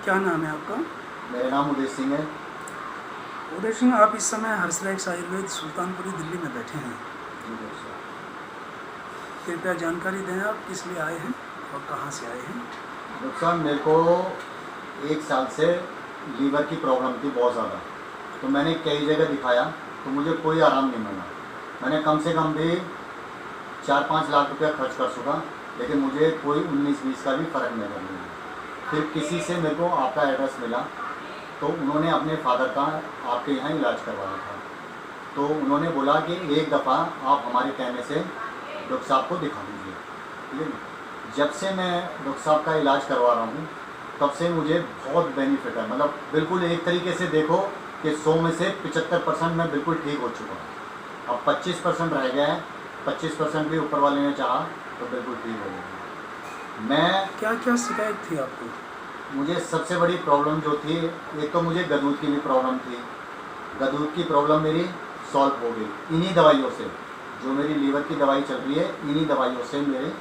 क्या नाम है आपका? मेरा नाम उदय सिंह है। उदय सिंह, आप इस समय हर्षरेक्स आयुर्वेद सुल्तानपुरी दिल्ली में बैठे हैं। जी डॉक्टर साहब। कृपया जानकारी दें, आप किस लिए आए हैं और कहाँ से आए हैं? डॉक्टर साहब, मेरे को 1 साल से लीवर की प्रॉब्लम थी बहुत ज़्यादा। तो मैंने कई जगह दिखाया तो मुझे कोई आराम नहीं मिला। मैंने कम से कम भी 4-5 लाख रुपया खर्च कर चुका, लेकिन मुझे कोई 19-20 का भी फ़र्क नहीं पड़ा। फिर किसी से मेरे को आपका एड्रेस मिला, तो उन्होंने अपने फादर का आपके यहाँ इलाज करवाया था। तो उन्होंने बोला कि एक दफ़ा आप हमारे कहने से डॉक्टर साहब को दिखा दीजिए। ठीक है। जब से मैं डॉक्टर साहब का इलाज करवा रहा हूँ तब से मुझे बहुत बेनिफिट है। मतलब बिल्कुल एक तरीके से देखो कि 100 में से 75% मैं बिल्कुल ठीक हो चुका हूँ। अब 25% रह गया है। 25% भी ऊपर वाले ने चाहा तो बिल्कुल ठीक हो गया। मैं क्या क्या शिकायत थी आपको? मुझे सबसे बड़ी प्रॉब्लम जो थी, एक तो मुझे गदूद की भी प्रॉब्लम थी। गदूद की प्रॉब्लम मेरी सॉल्व हो गई इन्हीं दवाइयों से। जो मेरी लीवर की दवाई चल रही है, इन्हीं दवाइयों से मेरे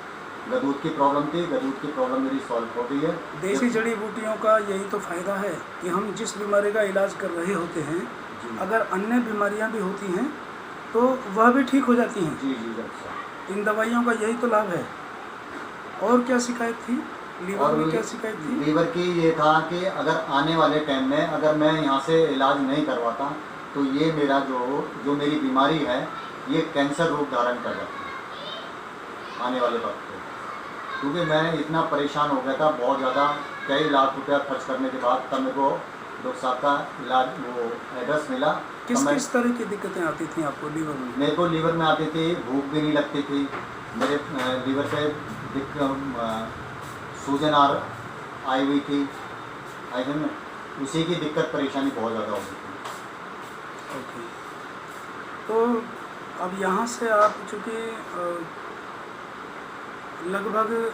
गदूद की प्रॉब्लम थी। गदूद की प्रॉब्लम मेरी सॉल्व हो गई है। देसी जड़ी बूटियों का यही तो फ़ायदा है कि हम जिस बीमारी का इलाज कर रहे होते हैं, अगर अन्य बीमारियां भी होती हैं तो वह भी ठीक हो जाती हैं। जी जी डॉक्टर साहब। इन दवाइयों का यही तो लाभ है। और क्या शिकायत थी? लीवर में क्या शिकायत थी? लीवर की ये था कि अगर आने वाले टाइम में अगर मैं यहाँ से इलाज नहीं करवाता तो ये मेरा जो मेरी बीमारी है, ये कैंसर रूप धारण कर जाती है आने वाले वक्त पे। क्योंकि मैं इतना परेशान हो गया था बहुत ज़्यादा। कई लाख रुपया खर्च करने के बाद तब मेरे को डॉक्टर साहब का इलाज वो एड्रेस मिला। किस तरह की दिक्कतें आती थी आपको लीवर में? मेरे को लीवर में आती थी, भूख भी नहीं लगती थी। मेरे लीवर पे सूजन आई हुई थी। आई थिंक उसी की दिक्कत परेशानी बहुत ज़्यादा हो गई थी। ओके। तो अब यहाँ से आप चूँकि लगभग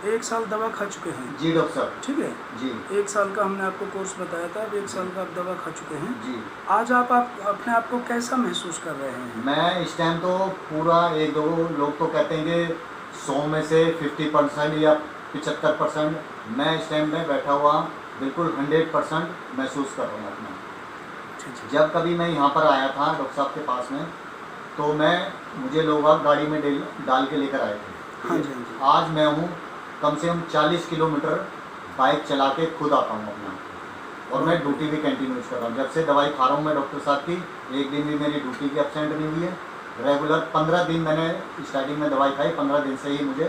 1 साल दवा खा चुके हैं। जी डॉक्टर साहब। ठीक है जी। 1 साल का हमने आपको कोर्स बताया था, अब 1 साल का आप दवा खा चुके हैं। जी। आज आप अपने आप को कैसा महसूस कर रहे हैं? मैं इस टाइम तो पूरा, एक दो लोग तो कहते हैं कि 100 में से 50% या 75%, मैं इस टाइम में बैठा हुआ बिल्कुल 100% महसूस कर रहा हूँ अपना। जब कभी मैं यहाँ पर आया था डॉक्टर साहब के पास में, तो मुझे लोग गाड़ी में डाल के लेकर आए थे। हाँ जी, हाँ जी। आज मैं हूँ कम से कम 40 किलोमीटर बाइक चला के खुद आता हूँ अपना, और मैं ड्यूटी भी कंटिन्यूज कर रहा हूँ। जब से दवाई खा रहा हूँ मैं डॉक्टर साहब की, एक दिन भी मेरी ड्यूटी की एब्सेंट नहीं हुई है। रेगुलर 15 दिन मैंने स्टार्टिंग में दवाई खाई, 15 दिन से ही मुझे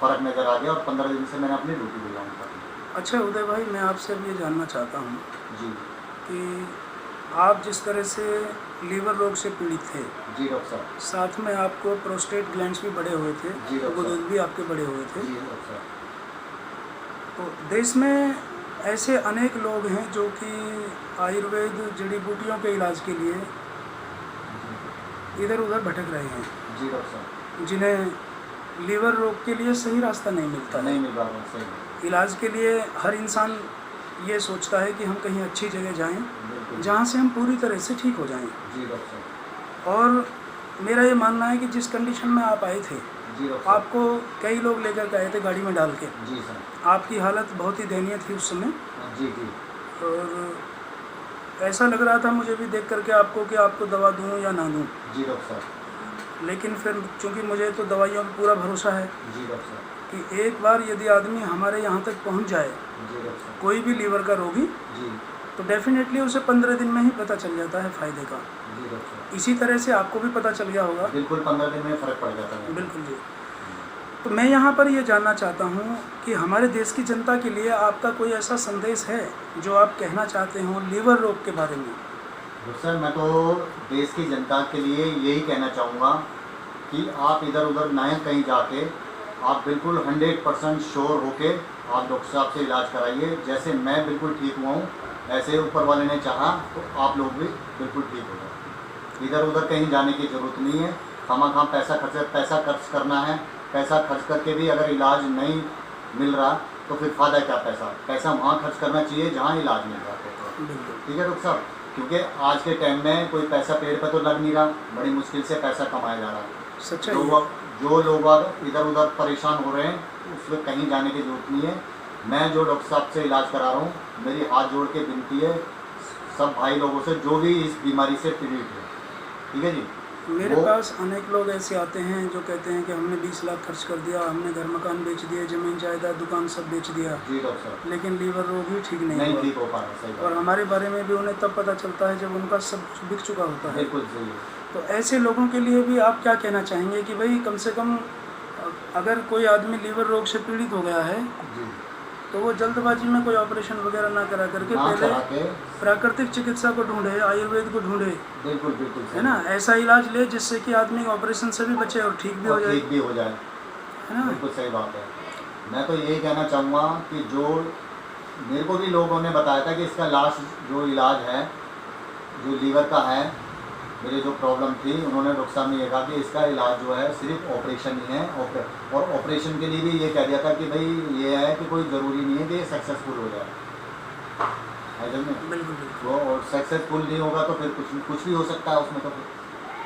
फ़र्क नज़र आ गया, और 15 दिन से मैंने अपनी ड्यूटी भी लॉन्ग कर। अच्छा उदय भाई, मैं आपसे अब ये जानना चाहता हूँ जी कि आप जिस तरह से लीवर रोग से पीड़ित थे, जी डॉक्टर साहब, साथ में आपको प्रोस्टेट ग्लैंड्स भी बड़े हुए थे, जी डॉक्टर गदूद साहब, भी आपके बड़े हुए थे। जी डॉक्टर साहब। तो देश में ऐसे अनेक लोग हैं जो कि आयुर्वेद जड़ी बूटियों के इलाज के लिए इधर उधर भटक रहे हैं, जी डॉक्टर साहब। जिन्हें लीवर रोग के लिए सही रास्ता नहीं मिलता है। नहीं मिल रहा है सही। इलाज के लिए हर इंसान ये सोचता है कि हम कहीं अच्छी जगह जाएं, बिल्कुल। जहां से हम पूरी तरह से ठीक हो जाएं। जी डॉक्टर साहब। और मेरा ये मानना है कि जिस कंडीशन में आप आए थे, जी डॉक्टर साहब। आपको कई लोग लेकर के आए थे गाड़ी में डाल के। जी सर। आपकी हालत बहुत ही दयनीय थी उस समय, जी जी। और ऐसा लग रहा था मुझे भी देख करके आपको कि आपको दवा दूं या ना दूं। जी डॉक्टर साहब। लेकिन फिर चूंकि मुझे तो दवाइयों पर पूरा भरोसा है जी डॉक्टर साहब। कि एक बार यदि आदमी हमारे यहाँ तक पहुँच जाए, जी डॉक्टर साहब। कोई भी लीवर का रोगी, जी तो डेफिनेटली उसे 15 दिन में ही पता चल जाता है फ़ायदे का। जी डॉक्टर साहब। इसी तरह से आपको भी पता चल गया होगा। बिल्कुल 15 दिन में फ़र्क पड़ जाता है। बिल्कुल जी। तो मैं यहाँ पर ये जानना चाहता हूँ कि हमारे देश की जनता के लिए आपका कोई ऐसा संदेश है जो आप कहना चाहते हो लीवर रोग के बारे में? सर, मैं तो देश की जनता के लिए यही कहना चाहूँगा कि आप इधर उधर ना कहीं जाके आप बिल्कुल 100% श्योर होके आप डॉक्टर साहब से इलाज कराइए। जैसे मैं बिल्कुल ठीक हुआ हूँ, ऐसे ऊपर वाले ने चाहा तो आप लोग भी बिल्कुल ठीक हो जाए। इधर उधर कहीं जाने की ज़रूरत नहीं है। खामा पैसा खर्च करना है। पैसा खर्च करके भी अगर इलाज नहीं मिल रहा तो फिर फ़ायदा क्या? पैसा वहाँ खर्च करना चाहिए जहाँ इलाज मिल रहा है। ठीक है डॉक्टर साहब, क्योंकि आज के टाइम में कोई पैसा पेड़ पर तो लग नहीं रहा, बड़ी मुश्किल से पैसा कमाया जा रहा है। सच्चाई जो लोग इधर उधर परेशान हो रहे हैं, उसमें कहीं जाने की ज़रूरत नहीं है। मैं जो डॉक्टर साहब से इलाज करा रहा हूँ, मेरी हाथ जोड़ के विनती है सब भाई लोगों से जो भी इस बीमारी से पीड़ित है, ठीक है जी। मेरे वो- पास अनेक लोग ऐसे आते हैं जो कहते हैं कि हमने 20 लाख खर्च कर दिया, हमने घर मकान बेच दिए, ज़मीन जायदाद दुकान सब बेच दिया, जी डॉक्टर साहब, लेकिन लीवर रोग ही ठीक नहीं नहीं हुआ। ठीक हो पा रहा, सही और बात, हमारे बारे में भी उन्हें तब पता चलता है जब उनका सब कुछ बिक चुका होता है। बिल्कुल सही है। तो ऐसे लोगों के लिए भी आप क्या कहना चाहेंगे कि भाई कम से कम अगर कोई आदमी लीवर रोग से पीड़ित हो गया है जी, तो वो जल्दबाजी में कोई ऑपरेशन वगैरह ना करा करके ना पहले करा के, प्राकृतिक चिकित्सा को ढूंढे, आयुर्वेद को ढूंढे, बिल्कुल बिल्कुल सही है ना, ऐसा इलाज ले जिससे कि आदमी ऑपरेशन से भी बचे और ठीक भी हो और जाए, ठीक भी हो जाए, है ना। बिल्कुल सही बात है। मैं तो यही कहना चाहूँगा कि जो मेरे को भी लोगों ने बताया था कि इसका लास्ट जो इलाज है, जो लीवर का है, मेरे जो प्रॉब्लम थी, उन्होंने डॉक्टर साहब ने ये कहा कि इसका इलाज जो है सिर्फ ऑपरेशन ही है। और ऑपरेशन के लिए भी ये कह दिया था कि भाई ये है कि कोई ज़रूरी नहीं है कि ये सक्सेसफुल हो जाए, है जब में बिल्कुल बिल्कुल। वो, और सक्सेसफुल नहीं होगा तो फिर कुछ भी हो सकता है उसमें, तो फिर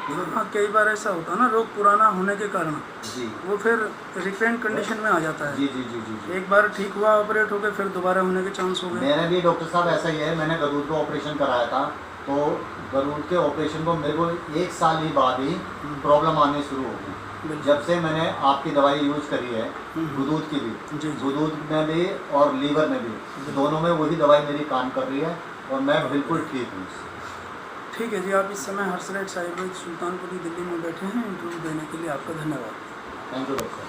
ठीक है हाँ, कई बार ऐसा होता है ना, रोग पुराना होने के कारण जी वो फिर रिपेंट कंडीशन में आ जाता है। जी जी जी जी जी। एक बार ठीक हुआ ऑपरेट होकर फिर दोबारा होने के चांस हो गए। मैंने भी डॉक्टर साहब ऐसा ही है, मैंने गरूद का ऑपरेशन कराया था, तो गरूद के ऑपरेशन को मेरे को 1 साल ही बाद ही प्रॉब्लम आनी शुरू हो गई। बिल्कुल। जब से मैंने आपकी दवाई यूज करी है, गुदूद की भी, जी जी। गुदूद में भी और लीवर में भी, दोनों में वही दवाई मेरी काम कर रही है और मैं बिल्कुल ठीक हूँ। ठीक है जी, आप इस समय हर्षराइट्स आयुर्वेद सुल्तानपुरी दिल्ली में बैठे हैं। इंटरव्यू देने के लिए आपका धन्यवाद। Thank you doctor.